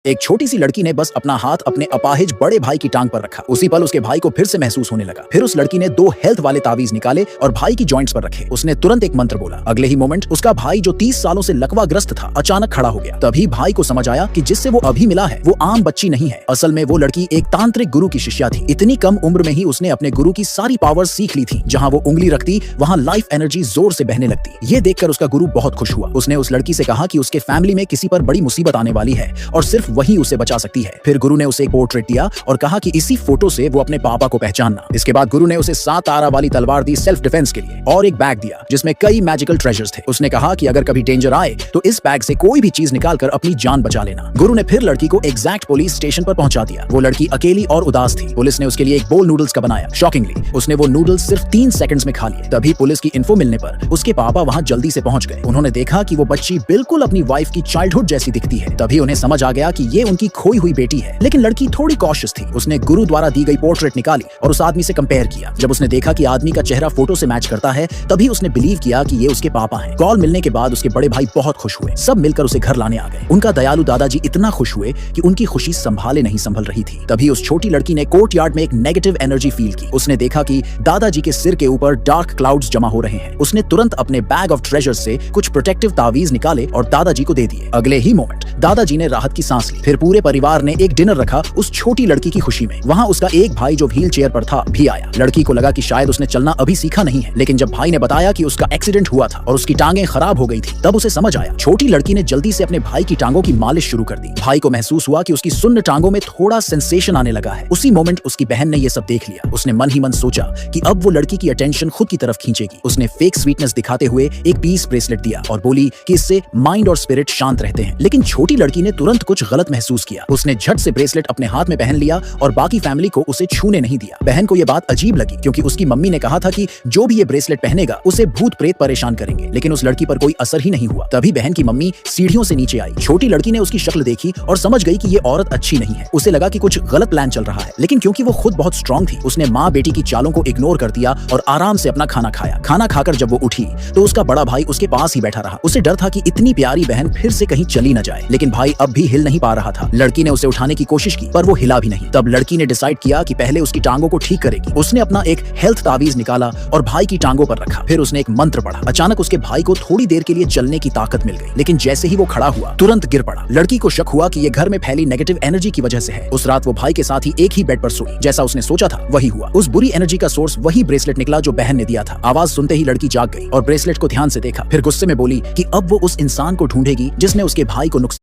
एक छोटी सी लड़की ने बस अपना हाथ अपने अपाहिज बड़े भाई की टांग पर रखा। उसी पल उसके भाई को फिर से महसूस होने लगा। फिर उस लड़की ने 2 हेल्थ वाले तावीज निकाले और भाई की जॉइंट्स पर रखे। उसने तुरंत एक मंत्र बोला। अगले ही मोमेंट उसका भाई जो 30 सालों से लकवाग्रस्त था अचानक खड़ा हो गया। तभी भाई को समझ आया कि जिससे वो अभी मिला है वो आम बच्ची नहीं है। असल में वो लड़की एक तांत्रिक गुरु की शिष्या थी। इतनी कम उम्र में ही उसने अपने गुरु की सारी पावर्स सीख ली थी। जहाँ वो उंगली रखती वहाँ लाइफ एनर्जी जोर से बहने लगती। ये देखकर उसका गुरु बहुत खुश हुआ। उसने उस लड़की से कहा कि उसके फैमिली में किसी पर बड़ी मुसीबत आने वाली है और सिर्फ वही उसे बचा सकती है। फिर गुरु ने उसे एक पोर्ट्रेट दिया और कहा कि इसी फोटो से वो अपने पापा को पहचानना। इसके बाद गुरु ने उसे 7 आरा वाली तलवार दी सेल्फ डिफेंस के लिए और एक बैग दिया जिसमें कई मैजिकल ट्रेजर्स थे। उसने कहा कि अगर कभी डेंजर आए तो इस बैग से कोई भी चीज निकालकर अपनी जान बचा लेना। गुरु ने फिर लड़की को एग्जैक्ट पुलिस स्टेशन पर पहुंचा दिया। वो लड़की अकेली और उदास थी। पुलिस ने उसके लिए एक बोल नूडल्स का बनाया। शॉकिंगली उसने वो नूडल्स सिर्फ 3 सेकंड्स में खा लिए। तभी पुलिस की इन्फो मिलने पर उसके पापा वहां जल्दी से पहुंच गए। उन्होंने देखा कि वो बच्ची बिल्कुल अपनी वाइफ की चाइल्डहुड जैसी दिखती है। तभी उन्हें समझ आ गया कि ये उनकी खोई हुई बेटी है। लेकिन लड़की थोड़ी कॉशियस थी। उसने गुरु द्वारा दी गई पोर्ट्रेट निकाली और उस आदमी से कंपेयर किया। जब उसने देखा कि आदमी का चेहरा फोटो से मैच करता है तभी उसने बिलीव किया कि ये उसके पापा हैं। कॉल मिलने के बाद उसके बड़े भाई बहुत खुश हुए। सब मिलकर उसे घर लाने आ गए। उनका दयालु दादाजी इतना खुश हुए कि उनकी खुशी संभाले नहीं संभल रही थी। तभी उस छोटी लड़की ने कोर्टयार्ड में एक नेगेटिव एनर्जी फील की। उसने देखा कि दादाजी के सिर के ऊपर डार्क क्लाउड्स जमा हो रहे हैं। उसने तुरंत अपने बैग ऑफ ट्रेजर्स से कुछ प्रोटेक्टिव तावीज निकाले और दादाजी को दे दिए। अगले ही मोमेंट दादाजी ने राहत की सांस ली। फिर पूरे परिवार ने एक डिनर रखा उस छोटी लड़की की खुशी में। वहाँ उसका एक भाई जो व्हील चेयर पर था भी आया। लड़की को लगा कि शायद उसने चलना अभी सीखा नहीं है, लेकिन जब भाई ने बताया कि उसका एक्सीडेंट हुआ था और उसकी टांगें खराब हो गई थी तब उसे समझ आया। छोटी लड़की ने जल्दी से अपने भाई की टांगों की मालिश शुरू कर दी। भाई को महसूस हुआ कि उसकी सुन्न टांगों में थोड़ा सेंसेशन आने लगा है। उसी मोमेंट उसकी बहन ने ये सब देख लिया। उसने मन ही मन सोचा कि अब वो लड़की की अटेंशन खुद की तरफ खींचेगी। उसने फेक स्वीटनेस दिखाते हुए एक पीस ब्रेसलेट दिया और बोली कि इससे माइंड और स्पिरिट शांत रहते हैं। लेकिन छोटी लड़की ने तुरंत कुछ गलत महसूस किया। उसने झट से ब्रेसलेट अपने हाथ में पहन लिया और बाकी फैमिली को उसे छूने नहीं दिया। बहन को यह बात अजीब लगी क्योंकि उसकी मम्मी ने कहा था कि जो भी ये ब्रेसलेट पहनेगा उसे भूत प्रेत परेशान करेंगे, लेकिन उस लड़की पर कोई असर ही नहीं हुआ। तभी बहन की मम्मी सीढ़ियों से नीचे आई। छोटी लड़की ने उसकी शक्ल देखी और समझ गई कि ये औरत अच्छी नहीं है। उसे लगा कि कुछ गलत प्लान चल रहा है, लेकिन क्योंकि वो खुद बहुत स्ट्रांग थी उसने माँ बेटी की चालों को इग्नोर कर दिया और आराम से अपना खाना खाया। खाना खाकर जब वो उठी तो उसका बड़ा भाई उसके पास ही बैठा रहा। उसे डर था कि इतनी प्यारी बहन फिर से कहीं चली न जाए, लेकिन भाई अब भी हिल नहीं पा रहा था। लड़की ने उसे उठाने की कोशिश की पर वो हिला भी नहीं। तब लड़की ने डिसाइड किया कि पहले उसकी टांगों को ठीक करेगी। उसने अपना एक हेल्थ तावीज निकाला और भाई की टांगों पर रखा। फिर उसने एक मंत्र पढ़ा। अचानक उसके भाई को थोड़ी देर के लिए चलने की ताकत मिल गई, लेकिन जैसे ही वो खड़ा हुआ तुरंत गिर पड़ा। लड़की को शक हुआ कि ये घर में फैली नेगेटिव एनर्जी की वजह से है। उस रात वो भाई के साथ ही एक ही बेड पर सोई। जैसा उसने सोचा था वही हुआ। उस बुरी एनर्जी का सोर्स वही ब्रेसलेट निकला जो बहन ने दिया था। आवाज सुनते ही लड़की जाग गई और ब्रेसलेट को ध्यान से देखा। फिर गुस्से में बोली कि अब वो उस इंसान को ढूंढेगी जिसने उसके भाई को नुकसान